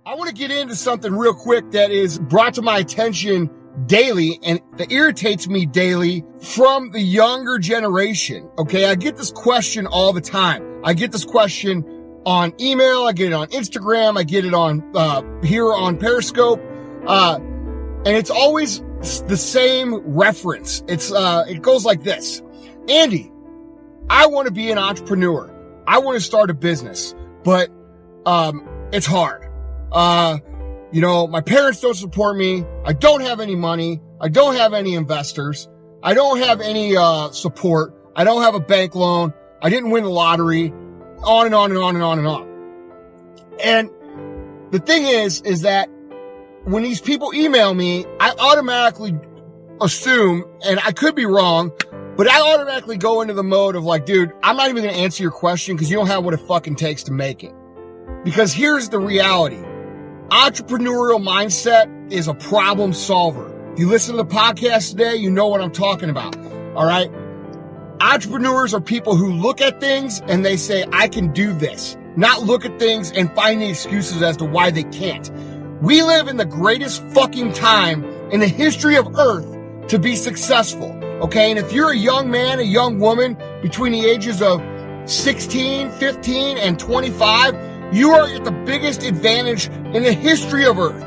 I want to get into something real quick that is brought to my attention daily and that irritates me daily from the younger generation. Okay, I get this question all the time. I get this question on email, I get it on Instagram, I get it on here on Periscope, and it's always the same reference. It goes like this: Andy, I want to be an entrepreneur. I want to start a business, but it's hard. My parents don't support me. I don't have any money. I don't have any investors. I don't have any support. I don't have a bank loan. I didn't win the lottery. On and on and on and on and on. And the thing is that when these people email me, I automatically assume, and I could be wrong, but I automatically go into the mode of like, dude, I'm not even going to answer your question because you don't have what it fucking takes to make it. Because here's the reality. Entrepreneurial mindset is a problem solver. If you listen to the podcast today, you know what I'm talking about. All right. Entrepreneurs are people who look at things and they say, I can do this. Not look at things and find the excuses as to why they can't. We live in the greatest fucking time in the history of Earth to be successful. Okay. And if you're a young man, a young woman between the ages of 16, 15, and 25, you are at the biggest advantage in the history of Earth.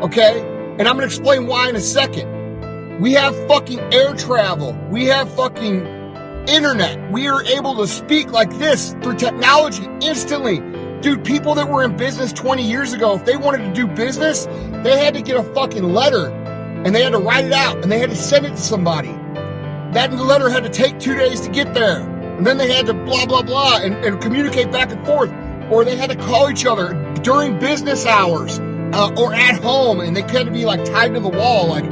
Okay? And I'm going to explain why in a second. We have fucking air travel. We have fucking internet. We are able to speak like this through technology instantly. Dude, people that were in business 20 years ago, if they wanted to do business, they had to get a fucking letter and they had to write it out and they had to send it to somebody. That letter had to take 2 days to get there. And then they had to blah, blah, blah and communicate back and forth. Or they had to call each other during business hours, or at home, and they had to be like tied to the wall, like,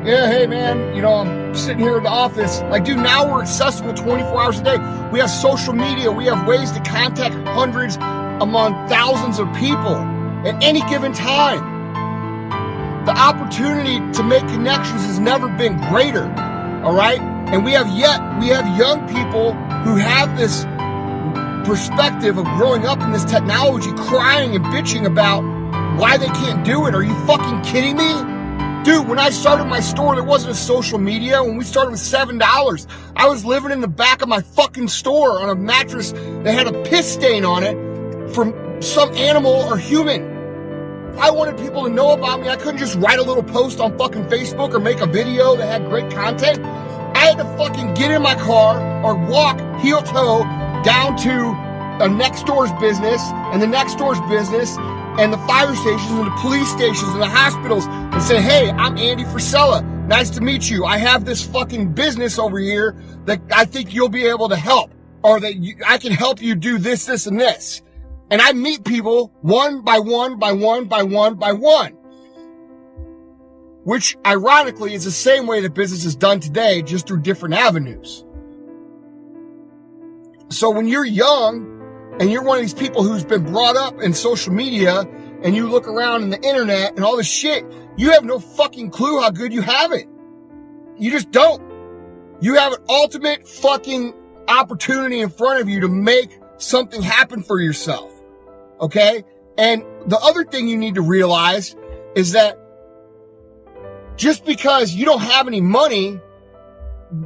yeah, hey man, I'm sitting here in the office. Like, dude, now we're accessible 24 hours a day. We have social media. We have ways to contact hundreds among thousands of people at any given time. The opportunity to make connections has never been greater. All right. And we have young people who have this perspective of growing up in this technology, crying and bitching about why they can't do it. Are you fucking kidding me? Dude, when I started my store, there wasn't a social media. When we started with $7, I was living in the back of my fucking store on a mattress that had a piss stain on it from some animal or human. I wanted people to know about me. I couldn't just write a little post on fucking Facebook or make a video that had great content. I had to fucking get in my car or walk heel toe down to a next door's business and the next door's business and the fire stations and the police stations and the hospitals and say, hey, I'm Andy Frisella. Nice to meet you. I have this fucking business over here that I think you'll be able to help, or that I can help you do this, this, and this. And I meet people one by one by one by one by one, which ironically is the same way that business is done today, just through different avenues. So when you're young and you're one of these people who's been brought up in social media and you look around in the internet and all this shit, you have no fucking clue how good you have it. You just don't. You have an ultimate fucking opportunity in front of you to make something happen for yourself. Okay? And the other thing you need to realize is that just because you don't have any money,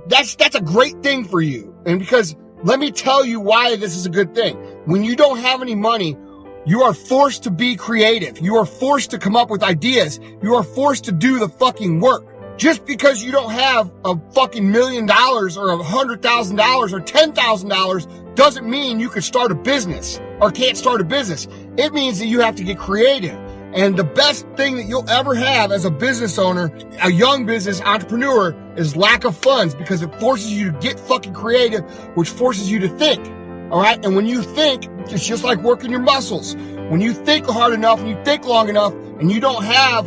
that's a great thing for you. And because let me tell you why this is a good thing. When you don't have any money, you are forced to be creative. You are forced to come up with ideas. You are forced to do the fucking work. Just because you don't have a fucking $1 million or $100,000 or $10,000 doesn't mean you can start a business or can't start a business. It means that you have to get creative. And the best thing that you'll ever have as a business owner, a young business entrepreneur, is lack of funds, because it forces you to get fucking creative, which forces you to think. All right. And when you think, it's just like working your muscles. When you think hard enough and you think long enough and you don't have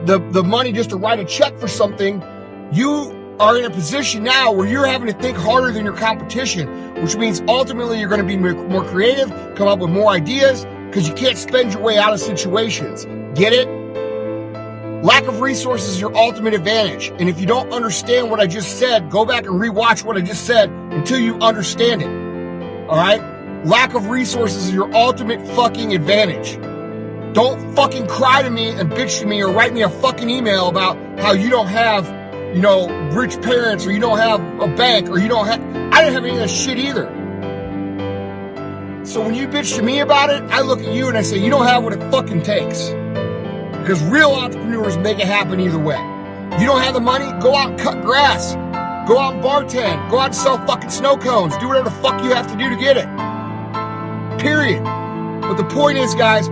the money just to write a check for something, you are in a position now where you're having to think harder than your competition, which means ultimately you're going to be more creative, come up with more ideas, because you can't spend your way out of situations. Get it? Lack of resources is your ultimate advantage. And if you don't understand what I just said, go back and rewatch what I just said until you understand it. All right? Lack of resources is your ultimate fucking advantage. Don't fucking cry to me and bitch to me or write me a fucking email about how you don't have, rich parents, or you don't have a bank, or I didn't have any of that shit either. So when you bitch to me about it, I look at you and I say, you don't have what it fucking takes. Because real entrepreneurs make it happen either way. You don't have the money, go out and cut grass. Go out and bartend. Go out and sell fucking snow cones. Do whatever the fuck you have to do to get it. Period. But the point is, guys,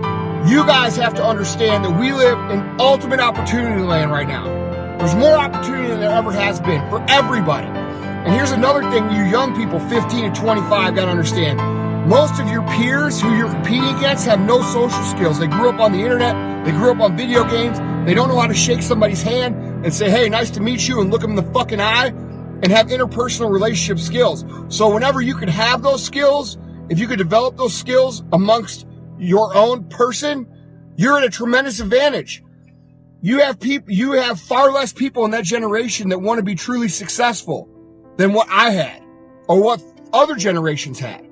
you guys have to understand that we live in ultimate opportunity land right now. There's more opportunity than there ever has been for everybody. And here's another thing you young people, 15 to 25, got to understand. Most of your peers who you're competing against have no social skills. They grew up on the internet. They grew up on video games. They don't know how to shake somebody's hand and say, hey, nice to meet you, and look them in the fucking eye and have interpersonal relationship skills. So whenever you can have those skills, if you could develop those skills amongst your own person, you're at a tremendous advantage. You have far less people in that generation that want to be truly successful than what I had or what other generations had.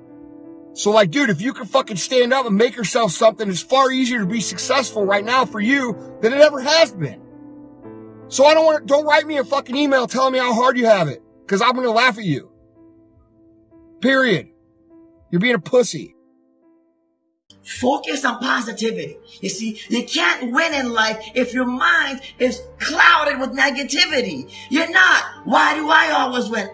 So like, dude, if you can fucking stand up and make yourself something, it's far easier to be successful right now for you than it ever has been. So don't write me a fucking email telling me how hard you have it, because I'm going to laugh at you. Period. You're being a pussy. Focus on positivity. You see, you can't win in life if your mind is clouded with negativity. You're not. Why do I always win?